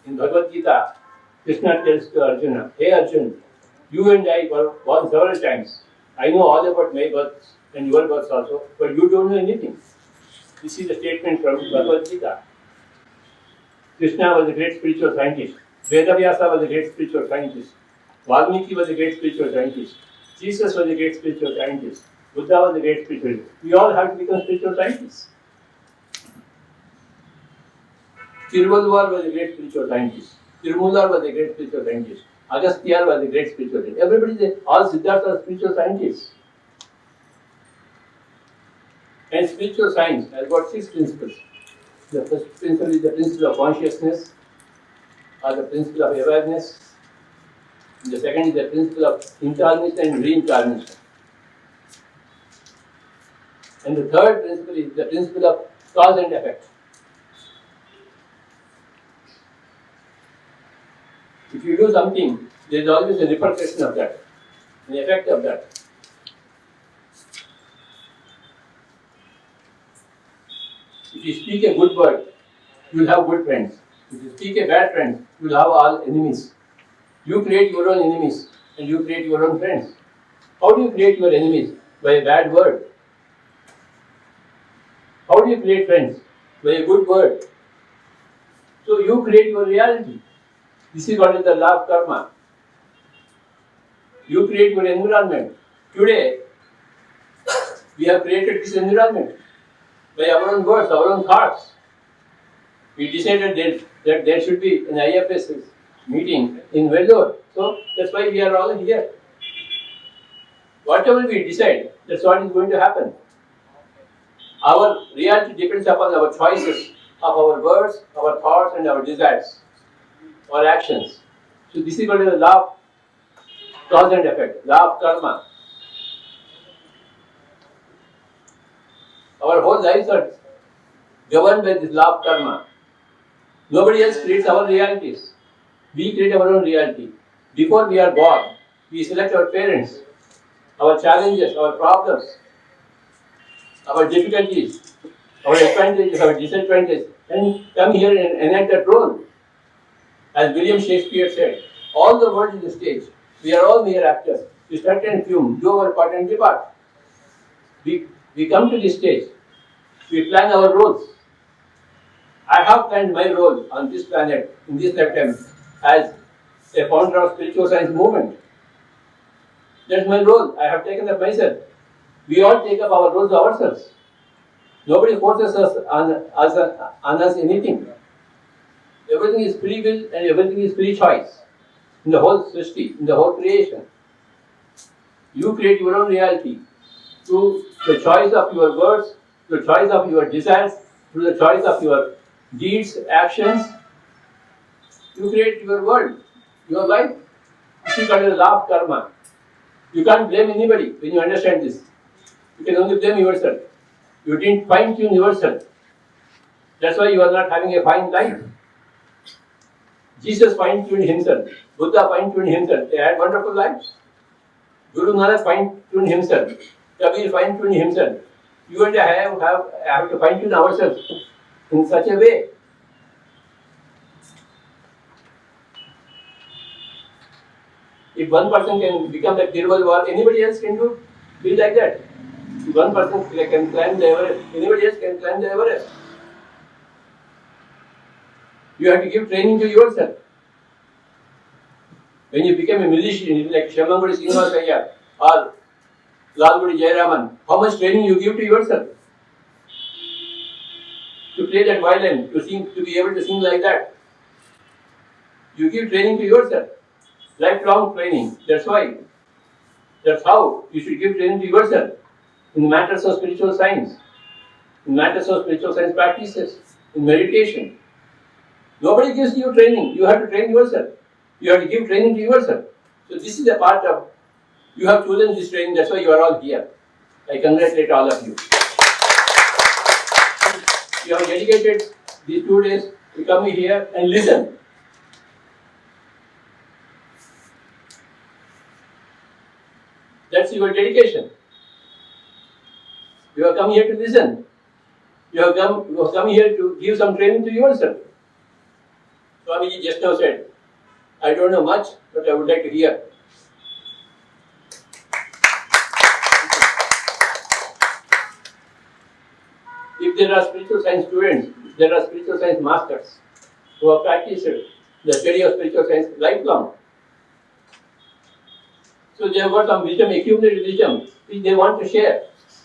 In Bhagavad Gita, Krishna tells to Arjuna, "Hey Arjuna, you and I were born several times. I know all about my births and your births also, but you don't know anything." This is a statement from Bhagavad Gita. Krishna was a great spiritual scientist. Vedavyasa was a great spiritual scientist. Valmiki was a great spiritual scientist. Jesus was a great spiritual scientist. Buddha was a great spiritual scientist. We all have to become spiritual scientists. Tiruvallur was a great spiritual scientist. Tirumular was a great spiritual scientist. Agastya was a great spiritual scientist. Everybody, all Siddharthas are spiritual scientists. And spiritual science has got 6 principles. The first principle is the principle of consciousness, or the principle of awareness. The second is the principle of incarnation and reincarnation. And the third principle is the principle of cause and effect. If you do something, there is always a repercussion of that, an effect of that. If you speak a good word, you will have good friends. If you speak a bad friend, you will have all enemies. You create your own enemies and you create your own friends. How do you create your enemies? By a bad word. How do you create friends? By a good word. So you create your reality. This is what is the law of karma. You create your environment. Today, we have created this environment by our own words, our own thoughts. We decided that there should be an IFS meeting in Bengaluru. So that's why we are all here. Whatever we decide, that's what is going to happen. Our reality depends upon our choices of our words, our thoughts and our desires, our actions. So this is what is the law of cause and effect, law of karma. Our whole lives are governed by this law of karma. Nobody else creates our realities. We create our own reality. Before we are born, we select our parents, our challenges, our problems, our difficulties, our advantages, our disadvantages, and come here and enact that role. As William Shakespeare said, all the world is the stage. We are all mere actors. We start and fume, do our part and depart. We come to this stage. We plan our roles. I have planned my role on this planet, in this lifetime, as a founder of spiritual science movement. That's my role. I have taken up myself. We all take up our roles ourselves. Nobody forces us on us anything. Everything is free will and everything is free choice. In the whole Srishti, in the whole creation. You create your own reality through the choice of your words, through the choice of your desires, through the choice of your deeds, actions. You create your world, your life. This is called the law of karma. You can't blame anybody when you understand this. You can only blame yourself. You didn't fine-tune yourself. That's why you are not having a fine life. Jesus fine-tuned himself. Buddha fine-tuned himself. They had wonderful lives. Guru Nanak fine-tuned himself. Kabir fine-tuned himself. You and I have to fine-tune ourselves in such a way. If one person can become like Tiruvallur, anybody else can be like that. If one person can climb the Everest, anybody else can climb the Everest. You have to give training to yourself. When you become a musician, like Shamangudi Srinivasaya or Lalgudi Jayaraman, how much training you give to yourself? To play that violin, to sing, to be able to sing like that. You give training to yourself. Lifelong training. That's how you should give training to yourself. In matters of spiritual science, in matters of spiritual science practices, in meditation. Nobody gives you training. You have to train yourself. You have to give training to yourself. So this is a part of, you have chosen this training, that's why you are all here. I congratulate all of you. You have dedicated these 2 days to come here and listen. That's your dedication. You have come here to listen. You have come here to give some training to yourself. Swamiji just now said, I don't know much, but I would like to hear. If there are spiritual science students, there are spiritual science masters who have practiced the study of spiritual science lifelong. So they have got some wisdom, accumulated wisdom, which they want to share.